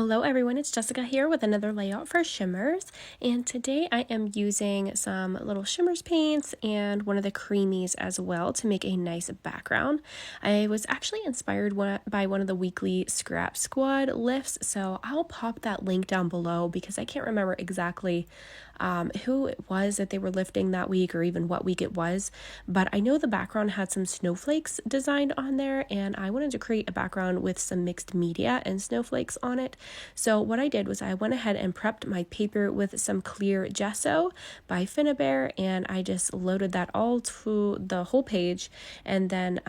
Hello everyone, it's Jessica here with another layout for Shimmerz, and today I am using some little Shimmerz paints and one of the Creameez as well to make a nice background. I was actually inspired by one of the weekly Scrap Squad lifts, so I'll pop that link down below because I can't remember exactly who it was that they were lifting that week or even what week it was, but I know the background had some snowflakes designed on there, and I wanted to create a background with some mixed media and snowflakes on it. So what I did was I went ahead and prepped my paper with some clear gesso by Finabair, and I just loaded that all to the whole page, and then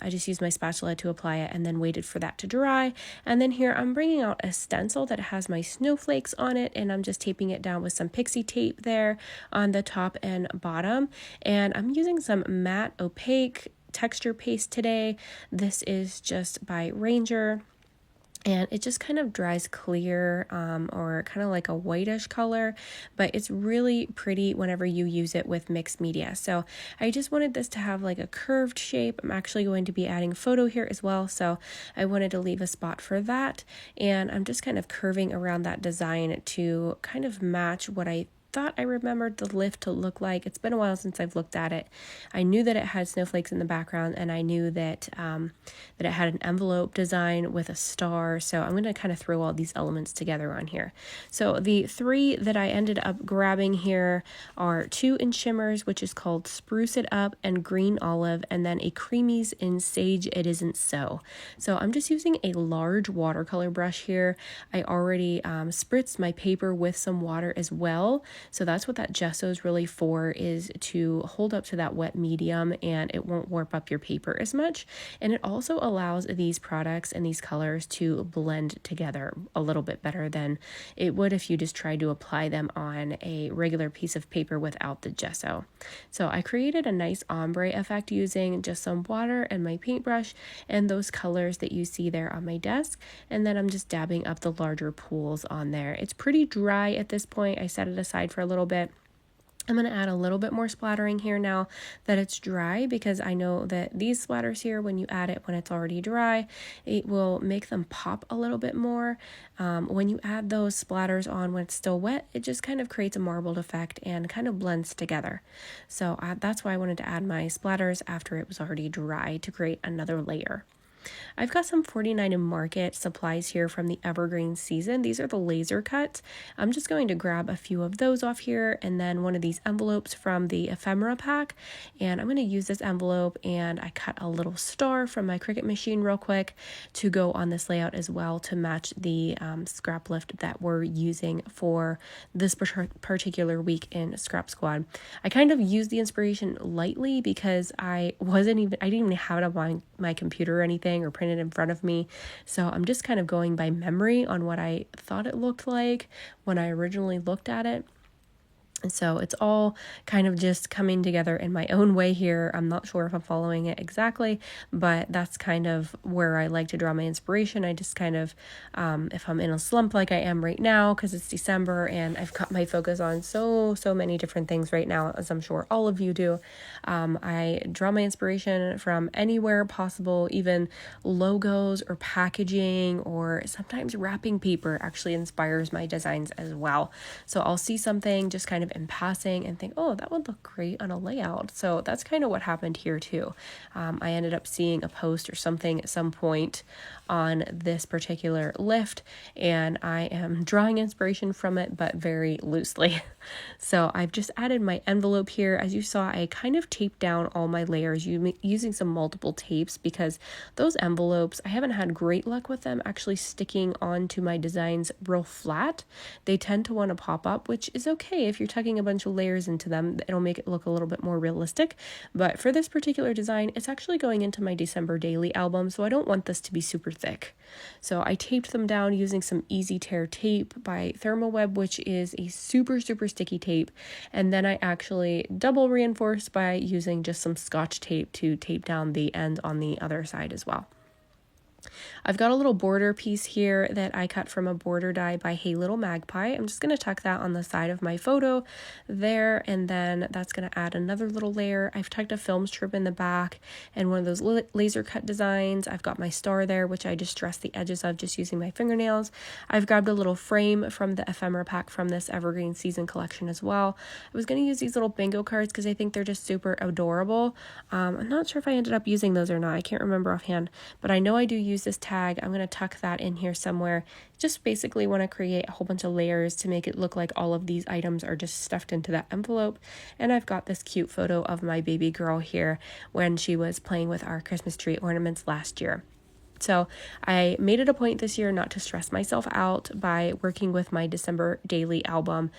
I just used my spatula to apply it and then waited for that to dry. And then here I'm bringing out a stencil that has my snowflakes on it, and I'm just taping it down with some pixie tape there on the top and bottom, and I'm using some matte opaque texture paste today. This is just by Ranger, and it just kind of dries clear or kind of like a whitish color, but it's really pretty whenever you use it with mixed media. So I just wanted this to have like a curved shape. I'm actually going to be adding photo here as well, so I wanted to leave a spot for that, and I'm just kind of curving around that design to kind of match what I thought I remembered the lift to look like. It's been a while since I've looked at it. I knew that it had snowflakes in the background, and I knew that that it had an envelope design with a star, so I'm going to kind of throw all these elements together on here. So the three that I ended up grabbing here are two in Shimmerz, which is called Spruce It Up and Green Olive, and then a Creameez in Sage It Isn't So. So I'm just using a large watercolor brush here. I already spritzed my paper with some water as well. So that's what that gesso is really for, is to hold up to that wet medium and it won't warp up your paper as much. And it also allows these products and these colors to blend together a little bit better than it would if you just tried to apply them on a regular piece of paper without the gesso. So I created a nice ombre effect using just some water and my paintbrush and those colors that you see there on my desk. And then I'm just dabbing up the larger pools on there. It's pretty dry at this point. I set it aside for a little bit. I'm going to add a little bit more splattering here now that it's dry, because I know that these splatters here, when you add it when it's already dry, it will make them pop a little bit more. When you add those splatters on when it's still wet, it just kind of creates a marbled effect and kind of blends together. So that's why I wanted to add my splatters after it was already dry to create another layer. I've got some 49 and Market supplies here from the evergreen season. These are the laser cuts. I'm just going to grab a few of those off here, and then one of these envelopes from the ephemera pack, and I'm going to use this envelope, and I cut a little star from my Cricut machine real quick to go on this layout as well to match the scrap lift that we're using for this particular week in Scrap Squad. I kind of used the inspiration lightly because I didn't even have it on my computer or anything or printed in front of me, so I'm just kind of going by memory on what I thought it looked like when I originally looked at it. And so it's all kind of just coming together in my own way here. I'm not sure if I'm following it exactly, but that's kind of where I like to draw my inspiration. I just kind of, if I'm in a slump like I am right now, because it's December and I've got my focus on so many different things right now, as I'm sure all of you do, I draw my inspiration from anywhere possible. Even logos or packaging or sometimes wrapping paper actually inspires my designs as well. So I'll see something just kind of in passing and think, oh, that would look great on a layout. So that's kind of what happened here too. I ended up seeing a post or something at some point on this particular lift, and I am drawing inspiration from it, but very loosely. So I've just added my envelope here. As you saw, I kind of taped down all my layers using some multiple tapes, because those envelopes, I haven't had great luck with them actually sticking onto my designs real flat. They tend to want to pop up, which is okay if you're tucking a bunch of layers into them. It'll make it look a little bit more realistic. But for this particular design, it's actually going into my December daily album, so I don't want this to be super thick. So I taped them down using some easy tear tape by Thermoweb, which is a super sticky tape, and then I actually double reinforced by using just some Scotch tape to tape down the end on the other side as well. I've got a little border piece here that I cut from a border die by Hey Little Magpie. I'm just going to tuck that on the side of my photo there, and then that's going to add another little layer. I've tucked a film strip in the back and one of those laser cut designs. I've got my star there, which I distressed the edges of just using my fingernails. I've grabbed a little frame from the ephemera pack from this Evergreen Season collection as well. I was going to use these little bingo cards because I think they're just super adorable. I'm not sure if I ended up using those or not. I can't remember offhand, but I know I do use this tag. I'm going to tuck that in here somewhere. Just basically want to create a whole bunch of layers to make it look like all of these items are just stuffed into that envelope. And I've got this cute photo of my baby girl here when she was playing with our Christmas tree ornaments last year. So I made it a point this year not to stress myself out by working with my December daily album.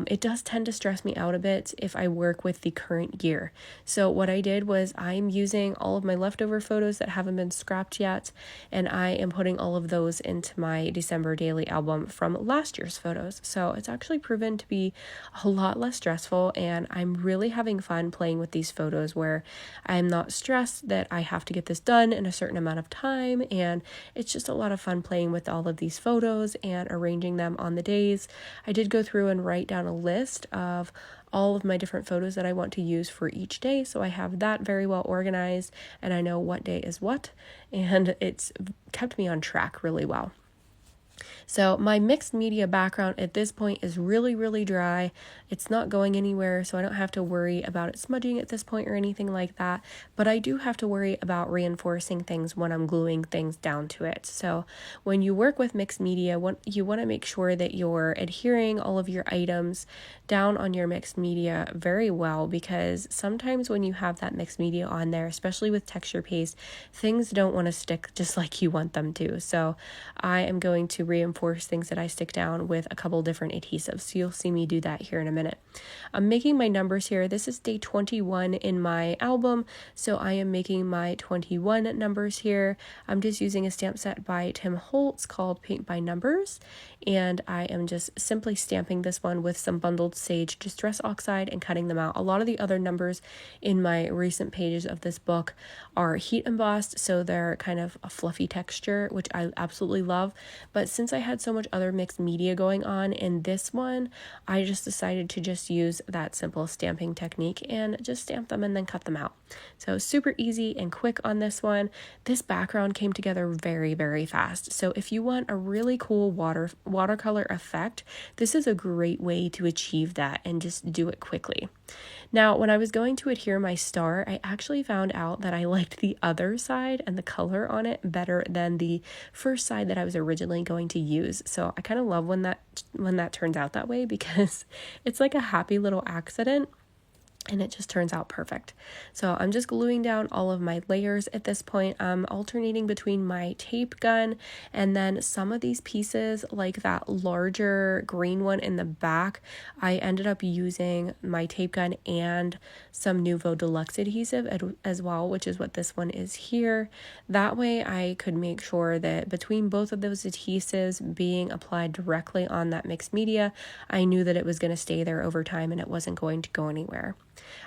It does tend to stress me out a bit if I work with the current year. So what I did was I'm using all of my leftover photos that haven't been scrapped yet, and I am putting all of those into my December daily album from last year's photos. So it's actually proven to be a lot less stressful, and I'm really having fun playing with these photos where I'm not stressed that I have to get this done in a certain amount of time. And it's just a lot of fun playing with all of these photos and arranging them on the days. I did go through and write down a list of all of my different photos that I want to use for each day, so I have that very well organized and I know what day is what, and it's kept me on track really well. So my mixed media background at this point is really, really dry. It's not going anywhere, so I don't have to worry about it smudging at this point or anything like that. But I do have to worry about reinforcing things when I'm gluing things down to it. So when you work with mixed media, you want to make sure that you're adhering all of your items down on your mixed media very well, because sometimes when you have that mixed media on there, especially with texture paste, things don't want to stick just like you want them to. So I am going to reinforce things that I stick down with a couple different adhesives. So you'll see me do that here in a minute. I'm making my numbers here. This is day 21 in my album, so I am making my 21 numbers here. I'm just using a stamp set by Tim Holtz called Paint by Numbers, and I am just simply stamping this one with some bundled sage distress oxide and cutting them out. A lot of the other numbers in my recent pages of this book are heat embossed, so they're kind of a fluffy texture, which I absolutely love. But since I had so much other mixed media going on in this one, I just decided to just use that simple stamping technique and just stamp them and then cut them out. So super easy and quick on this one. This background came together very, very fast. So if you want a really cool watercolor effect, this is a great way to achieve that and just do it quickly. Now, when I was going to adhere my star, I actually found out that I liked the other side and the color on it better than the first side that I was originally going to use. So I kind of love when that turns out that way, because it's like a happy little accident. And it just turns out perfect. So I'm just gluing down all of my layers at this point. I'm alternating between my tape gun and then some of these pieces, like that larger green one in the back, I ended up using my tape gun and some Nuvo Deluxe adhesive as well, which is what this one is here. That way I could make sure that between both of those adhesives being applied directly on that mixed media, I knew that it was going to stay there over time and it wasn't going to go anywhere.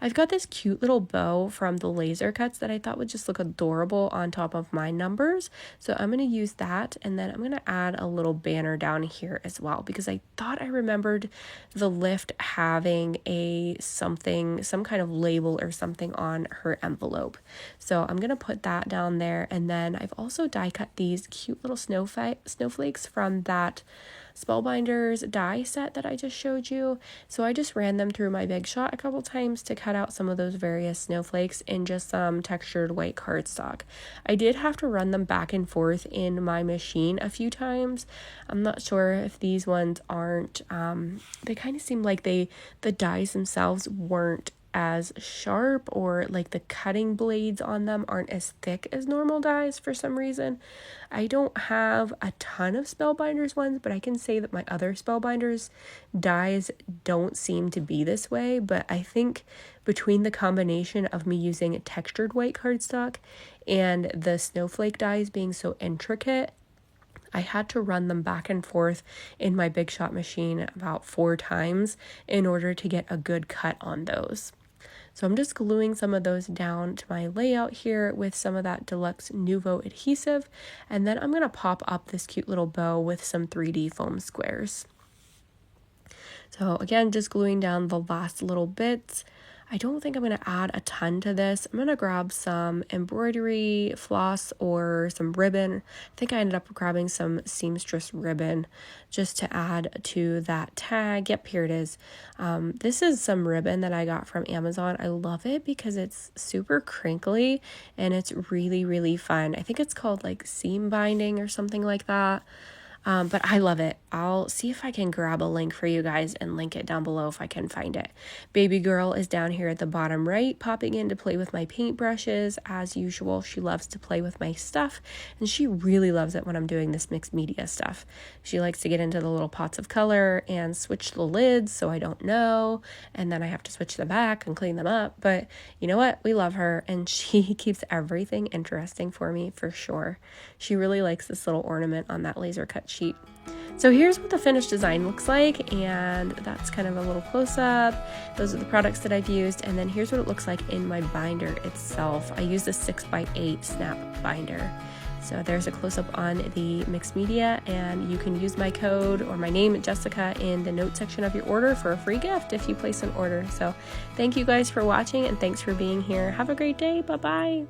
I've got this cute little bow from the laser cuts that I thought would just look adorable on top of my numbers. So I'm going to use that, and then I'm going to add a little banner down here as well, because I thought I remembered the lift having some kind of label or something on her envelope. So I'm going to put that down there, and then I've also die cut these cute little snowflakes from that Spellbinders die set that I just showed you. So I just ran them through my Big Shot a couple times to cut out some of those various snowflakes in just some textured white cardstock. I did have to run them back and forth in my machine a few times. I'm not sure if these ones aren't, they kind of seem like the dies themselves weren't as sharp, or like the cutting blades on them aren't as thick as normal dies for some reason. I don't have a ton of Spellbinders ones, but I can say that my other Spellbinders dies don't seem to be this way. But I think between the combination of me using textured white cardstock and the snowflake dies being so intricate, I had to run them back and forth in my Big Shot machine about 4 times in order to get a good cut on those. So I'm just gluing some of those down to my layout here with some of that Deluxe Nouveau adhesive, and then I'm going to pop up this cute little bow with some 3D foam squares. So again, just gluing down the last little bits. I don't think I'm going to add a ton to this. I'm going to grab some embroidery floss or some ribbon. I think I ended up grabbing some seamstress ribbon just to add to that tag. Yep, here it is. This is some ribbon that I got from Amazon. I love it because it's super crinkly and it's really, really fun. I think it's called like seam binding or something like that. But I love it. I'll see if I can grab a link for you guys and link it down below if I can find it. Baby girl is down here at the bottom right, popping in to play with my paintbrushes. As usual, she loves to play with my stuff, and she really loves it when I'm doing this mixed media stuff. She likes to get into the little pots of color and switch the lids so I don't know, and then I have to switch them back and clean them up. But you know what? We love her, and she keeps everything interesting for me for sure. She really likes this little ornament on that laser cut sheet. So here's what the finished design looks like, and that's kind of a little close-up. Those are the products that I've used, and then here's what it looks like in my binder itself. I use a 6x8 snap binder. So there's a close-up on the mixed media, and you can use my code or my name, Jessica, in the note section of your order for a free gift if you place an order. So thank you guys for watching, and thanks for being here. Have a great day. Bye-bye.